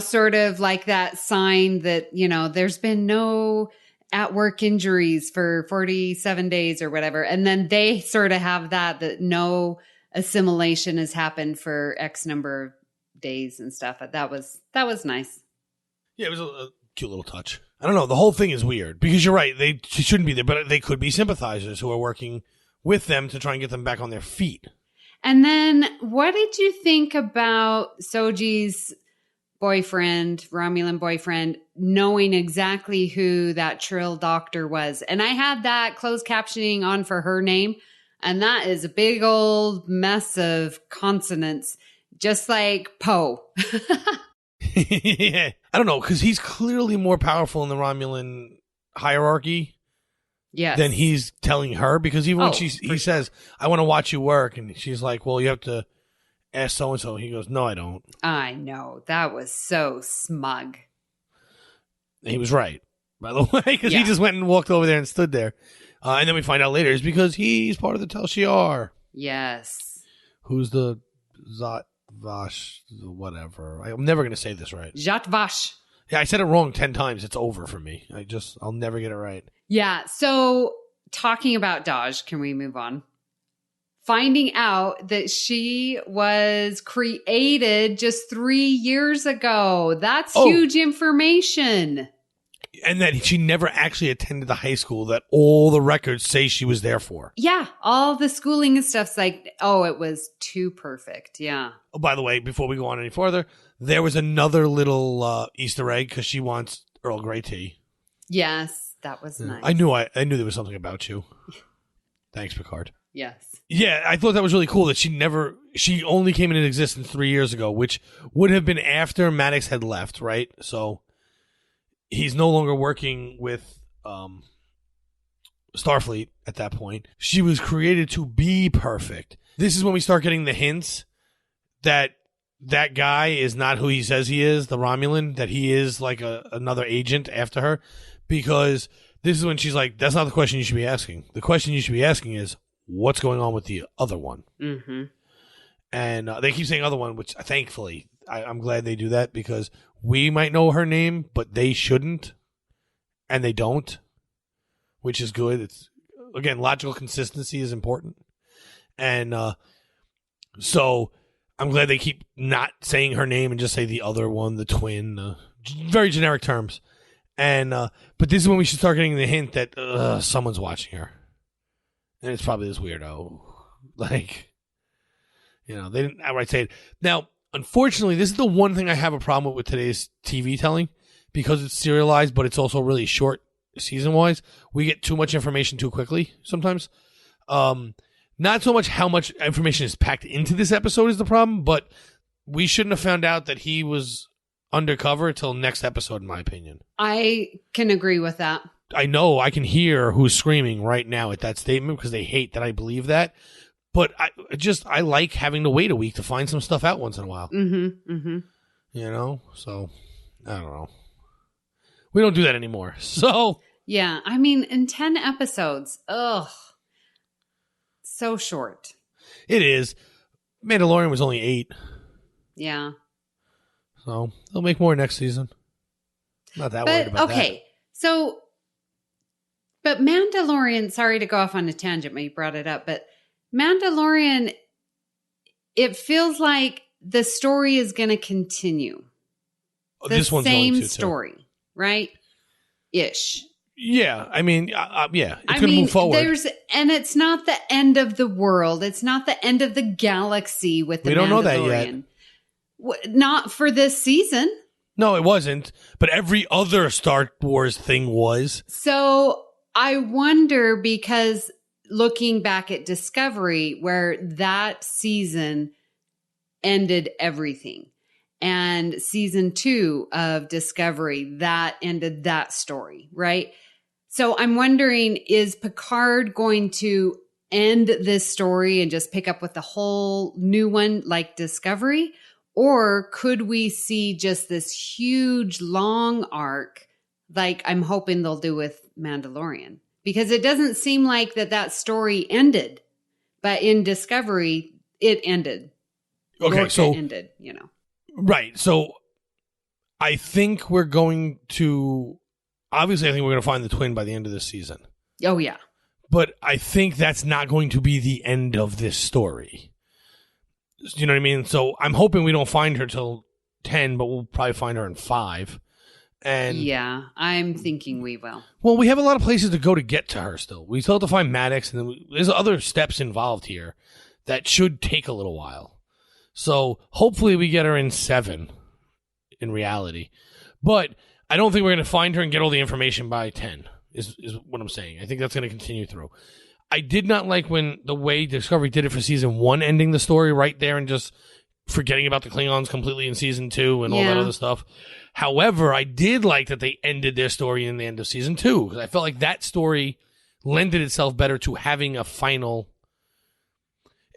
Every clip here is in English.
sort of like that sign that, there's been no at work injuries for 47 days or whatever. And then they sort of have that no assimilation has happened for X number of days and stuff. That was nice. Yeah, it was a cute little touch. I don't know. The whole thing is weird because you're right. She shouldn't be there, but they could be sympathizers who are working with them to try and get them back on their feet. And then what did you think about Soji's boyfriend, Romulan boyfriend, knowing exactly who that Trill doctor was? And I had that closed captioning on for her name. And that is a big old mess of consonants, just like Poe. Yeah. I don't know, because he's clearly more powerful in the Romulan hierarchy than he's telling her. Because even when he says, I want to watch you work, and she's like, well, you have to ask so-and-so. He goes, no, I don't. I know. That was so smug. He was right, by the way, because he just went and walked over there and stood there. And then we find out later it's because he's part of the Tel Shiar. Yes. Who's the Zat Vash, whatever. I'm never going to say this right. Zat Vash. Yeah, I said it wrong 10 times. It's over for me. I'll never get it right. Yeah. So talking about Daj, can we move on? Finding out that she was created just 3 years ago. That's huge information. And that she never actually attended the high school that all the records say she was there for. Yeah. All the schooling and stuff's like, it was too perfect. Yeah. Oh, by the way, before we go on any further, there was another little Easter egg because she wants Earl Grey tea. Yes. That was nice. I knew there was something about you. Thanks, Picard. Yes. Yeah, I thought that was really cool that she only came into existence 3 years ago, which would have been after Maddox had left, right? So he's no longer working with Starfleet at that point. She was created to be perfect. This is when we start getting the hints that guy is not who he says he is, the Romulan, that he is like another agent after her, because this is when she's like, that's not the question you should be asking. The question you should be asking is, what's going on with the other one? Mm-hmm. And they keep saying other one, which thankfully, I'm glad they do that because we might know her name, but they shouldn't, and they don't, which is good. It's, again, logical consistency is important. And so I'm glad they keep not saying her name and just say the other one, the twin, very generic terms. And but this is when we should start getting the hint that someone's watching her. And it's probably this weirdo. Like, they didn't outright say it. Now, unfortunately, this is the one thing I have a problem with today's TV telling, because it's serialized, but it's also really short season-wise. We get too much information too quickly sometimes. Not so much how much information is packed into this episode is the problem, but we shouldn't have found out that he was undercover until next episode, in my opinion. I can agree with that. I know I can hear who's screaming right now at that statement because they hate that I believe that. But I like having to wait a week to find some stuff out once in a while. Mm-hmm. Mm-hmm. So I don't know. We don't do that anymore. So yeah, I mean, in 10 episodes, so short. It is. Mandalorian was only 8. Yeah. So they'll make more next season. Not that worried about that. Okay, so, but Mandalorian, sorry to go off on a tangent, but you brought it up, but Mandalorian, it feels like the story is going to continue. This one's going to, too. Same story, right? Ish. Yeah, I mean, yeah, it's going to move forward. And it's not the end of the world. It's not the end of the galaxy with the Mandalorian. We don't know that yet. Not for this season. No, it wasn't. But every other Star Wars thing was. So I wonder, because looking back at Discovery, where that season ended everything, and season 2 of Discovery, that ended that story, right? So I'm wondering, is Picard going to end this story and just pick up with a whole new one like Discovery? Or could we see just this huge long arc like I'm hoping they'll do with Mandalorian? Because it doesn't seem like that story ended. But in Discovery, it ended. Okay, so it ended, Right. So I think we're going to... Obviously, I think we're going to find the twin by the end of this season. Oh, yeah. But I think that's not going to be the end of this story. You know what I mean? So I'm hoping we don't find her till 10, but we'll probably find her in 5. And yeah, I'm thinking we will. Well, we have a lot of places to go to get to her still. We still have to find Maddox, and then there's other steps involved here that should take a little while. So hopefully we get her in 7 in reality. But I don't think we're going to find her and get all the information by 10, is what I'm saying. I think that's going to continue through. I did not like when the way Discovery did it for season 1, ending the story right there and just forgetting about the Klingons completely in season 2 and all that other stuff. However, I did like that they ended their story in the end of season 2, because I felt like that story lended itself better to having a final...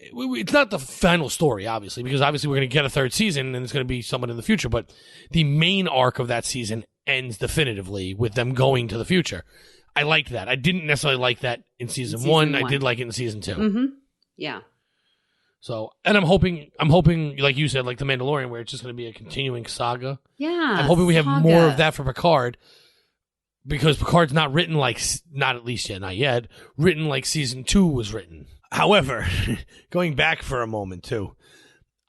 It's not the final story, obviously, because obviously we're going to get a 3rd season and it's going to be someone in the future, but the main arc of that season ends definitively with them going to the future. I liked that. I didn't necessarily like that in season 1. I did like it in season 2. Mm-hmm. Yeah. So, and I'm hoping, like you said, like The Mandalorian, where it's just going to be a continuing saga. Yeah. I'm hoping we have more of that for Picard, because Picard's not written like, not yet, written like season 2 was written. However, going back for a moment too,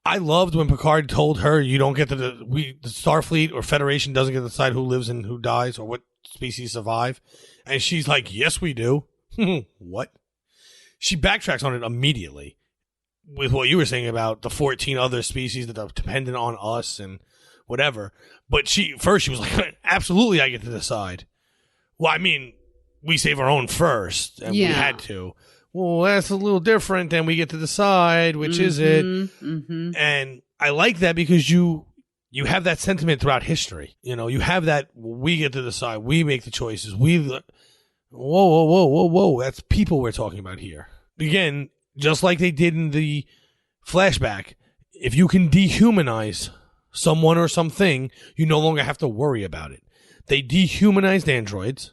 I loved when Picard told her, "You don't get to the Starfleet or Federation doesn't get to decide who lives and who dies or what species survive," and she's like, "Yes, we do." What? She backtracks on it immediately with what you were saying about the 14 other species that are dependent on us and whatever. But she was like, "Absolutely, I get to decide." Well, I mean, we save our own first, and we had to. Well, that's a little different, and we get to decide which is it. Mm-hmm. And I like that because you have that sentiment throughout history. You know, you have that, we get to decide, we make the choices. Whoa. That's people we're talking about here. Again, just like they did in the flashback, if you can dehumanize someone or something, you no longer have to worry about it. They dehumanized androids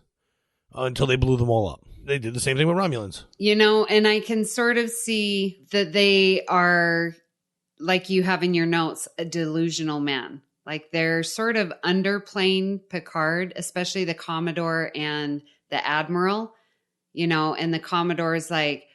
until they blew them all up. They did the same thing with Romulans. You know, and I can sort of see that they are, like you have in your notes, a delusional man. Like they're sort of underplaying Picard, especially the Commodore and the Admiral, you know, and the Commodore is like,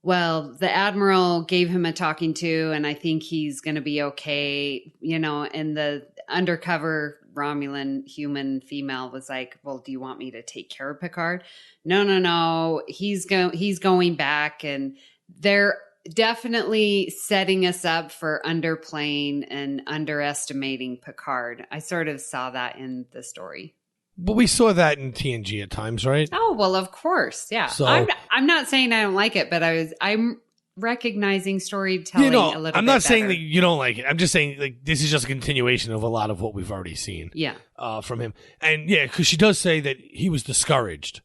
well, the Admiral gave him a talking to, and I think he's going to be okay, you know, and the undercover Romulan human female was like, well, do you want me to take care of Picard? No. He's going back, and they're definitely setting us up for underplaying and underestimating Picard. I sort of saw that in the story. But we saw that in TNG at times, right? Oh, well, of course. Yeah. So, I'm not saying I don't like it, but I'm recognizing storytelling a little bit. I'm not saying that you don't like it. I'm just saying like this is just a continuation of a lot of what we've already seen. Yeah. From him. And yeah, because she does say that he was discouraged.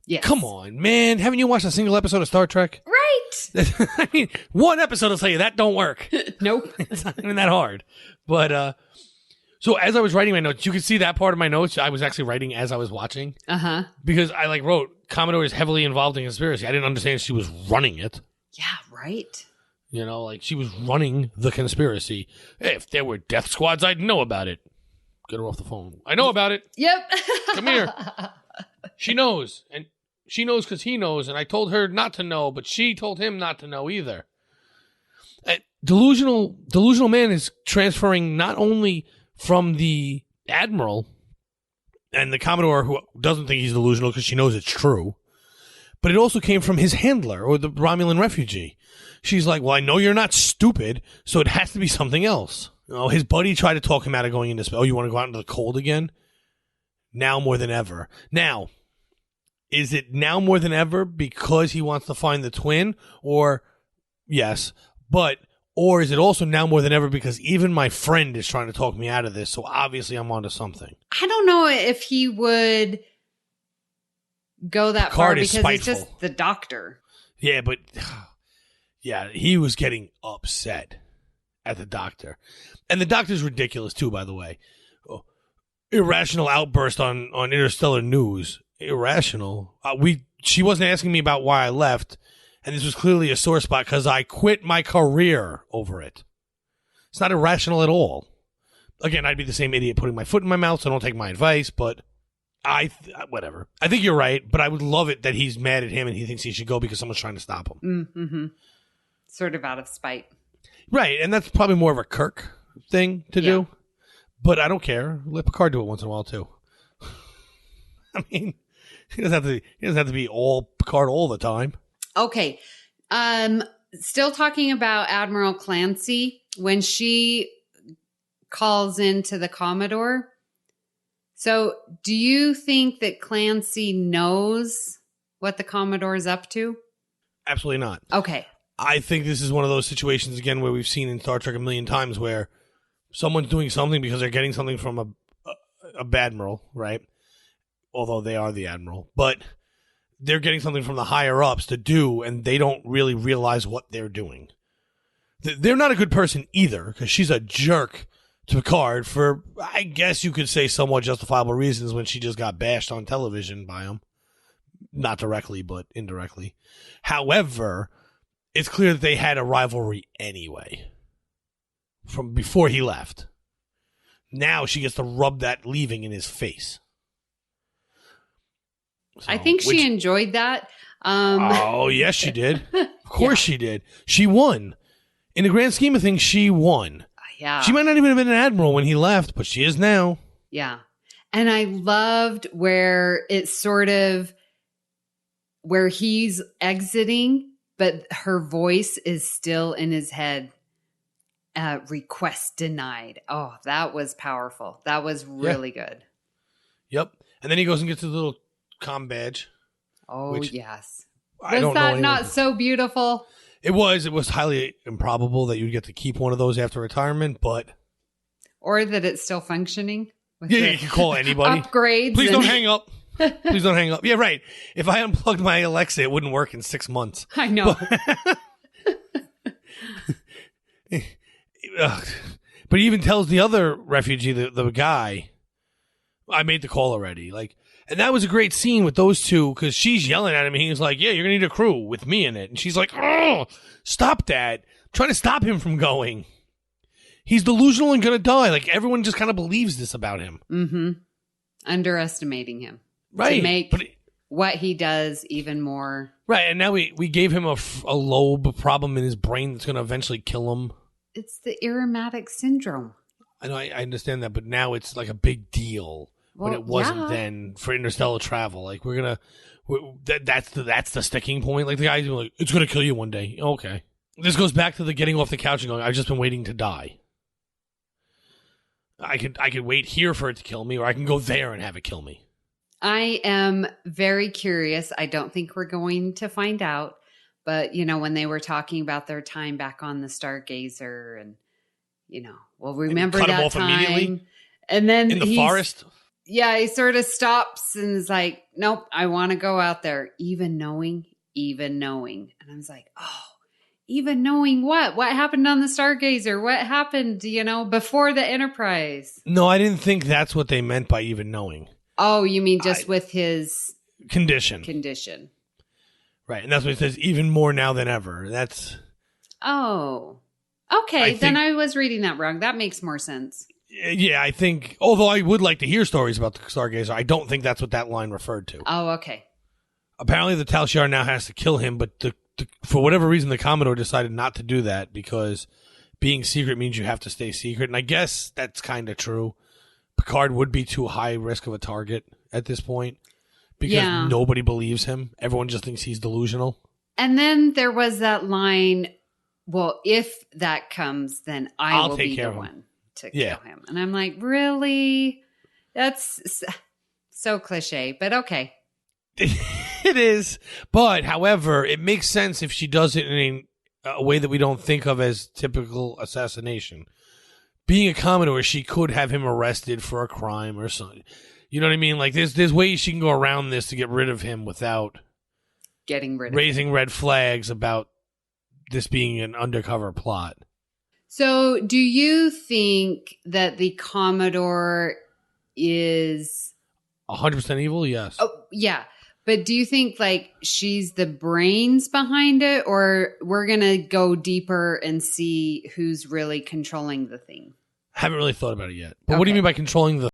Yes. Come on, man. Haven't you watched a single episode of Star Trek? Right. I mean, one episode will tell you that don't work. Nope. It's not even that hard. But so as I was writing my notes, you could see that part of my notes I was actually writing as I was watching. Uh-huh. Because I wrote, Commodore is heavily involved in conspiracy. I didn't understand she was running it. Yeah, right. You know, like she was running the conspiracy. Hey, if there were death squads, I'd know about it. Get her off the phone. I know about it. Yep. Come here. She knows. And she knows because he knows. And I told her not to know, but she told him not to know either. Delusional man is transferring not only from the Admiral and the Commodore, who doesn't think he's delusional because she knows it's true, but it also came from his handler or the Romulan refugee. She's like, well, I know you're not stupid, so it has to be something else. You know, his buddy tried to talk him out of going into space. Oh, you want to go out into the cold again? Now more than ever. Now, is it now more than ever because he wants to find the twin? Or, yes, or is it also now more than ever because even my friend is trying to talk me out of this, so obviously I'm onto something. I don't know if he would go that far because he's just the doctor. Yeah, but yeah, he was getting upset at the doctor. And the doctor's ridiculous too, by the way. Irrational outburst on Interstellar News. Irrational. She wasn't asking me about why I left. And this was clearly a sore spot because I quit my career over it. It's not irrational at all. Again, I'd be the same idiot putting my foot in my mouth, so don't take my advice, but whatever. I think you're right, but I would love it that he's mad at him and he thinks he should go because someone's trying to stop him. Mm-hmm. Sort of out of spite. Right, and that's probably more of a Kirk thing to do, but I don't care. Let Picard do it once in a while, too. I mean, he doesn't have to be all Picard all the time. Okay. Still talking about Admiral Clancy, when she calls into the Commodore. So do you think that Clancy knows what the Commodore is up to? Absolutely not. Okay. I think this is one of those situations, again, where we've seen in Star Trek a million times where someone's doing something because they're getting something from a Badmiral, right? Although they are the Admiral. But they're getting something from the higher-ups to do, and they don't really realize what they're doing. They're not a good person either, because she's a jerk to Picard for, I guess you could say, somewhat justifiable reasons when she just got bashed on television by him. Not directly, but indirectly. However, it's clear that they had a rivalry anyway from before he left. Now she gets to rub that leaving in his face. So, I think she enjoyed that. Oh, yes, she did. Of course she did. She won. In the grand scheme of things, she won. Yeah. She might not even have been an admiral when he left, but she is now. Yeah. And I loved where it's sort of where he's exiting, but her voice is still in his head. Request denied. Oh, that was powerful. That was really good. Yep. And then he goes and gets his little comm badge. Oh, yes. Was that not so beautiful? It was highly improbable that you'd get to keep one of those after retirement, but... Or that it's still functioning. Yeah, you can call anybody. Upgrades. Please don't hang up. Please don't hang up. Yeah, right. If I unplugged my Alexa, it wouldn't work in 6 months. I know. But he even tells the other refugee, the guy, I made the call already. And that was a great scene with those two because she's yelling at him and he's like, yeah, you're going to need a crew with me in it. And she's like, oh, stop that. I'm trying to stop him from going. He's delusional and going to die. Everyone just kind of believes this about him. Mm-hmm. Underestimating him. Right. To make what he does even more. Right. And now we gave him a lobe problem in his brain that's going to eventually kill him. It's the Irematic syndrome. I know, I understand that, but now it's like a big deal. When it wasn't then for interstellar travel. That's the sticking point. The guy's like, it's going to kill you one day. Okay. This goes back to the getting off the couch and going, I've just been waiting to die. I could wait here for it to kill me, or I can go there and have it kill me. I am very curious. I don't think we're going to find out. But, when they were talking about their time back on the Stargazer and, we'll remember and cut that him off time. Immediately? And then in the forest? Yeah, he sort of stops and is like, nope, I want to go out there. Even knowing. And I was like, oh, even knowing what? What happened on the Stargazer? What happened, before the Enterprise? No, I didn't think that's what they meant by even knowing. Oh, you mean just with his condition. Right, and that's what it says, even more now than ever. That's... Oh. Okay, then I was reading that wrong. That makes more sense. Yeah, I think, although I would like to hear stories about the Stargazer, I don't think that's what that line referred to. Oh, okay. Apparently the Tal Shiar now has to kill him, but for whatever reason, the Commodore decided not to do that because being secret means you have to stay secret, and I guess that's kind of true. Picard would be too high risk of a target at this point because nobody believes him. Everyone just thinks he's delusional. And then there was that line, well, if that comes, then I'll be the one to kill him. And I'm like, really? That's so cliche, but okay. It is. But, however, it makes sense if she does it in a way that we don't think of as typical assassination. Being a Commodore, she could have him arrested for a crime or something. You know what I mean? There's ways she can go around this to get rid of him without raising red flags about this being an undercover plot. So, do you think that the Commodore is 100% evil? Yes. Oh, yeah. But do you think she's the brains behind it, or we're going to go deeper and see who's really controlling the thing? Haven't really thought about it yet. But what do you mean by controlling the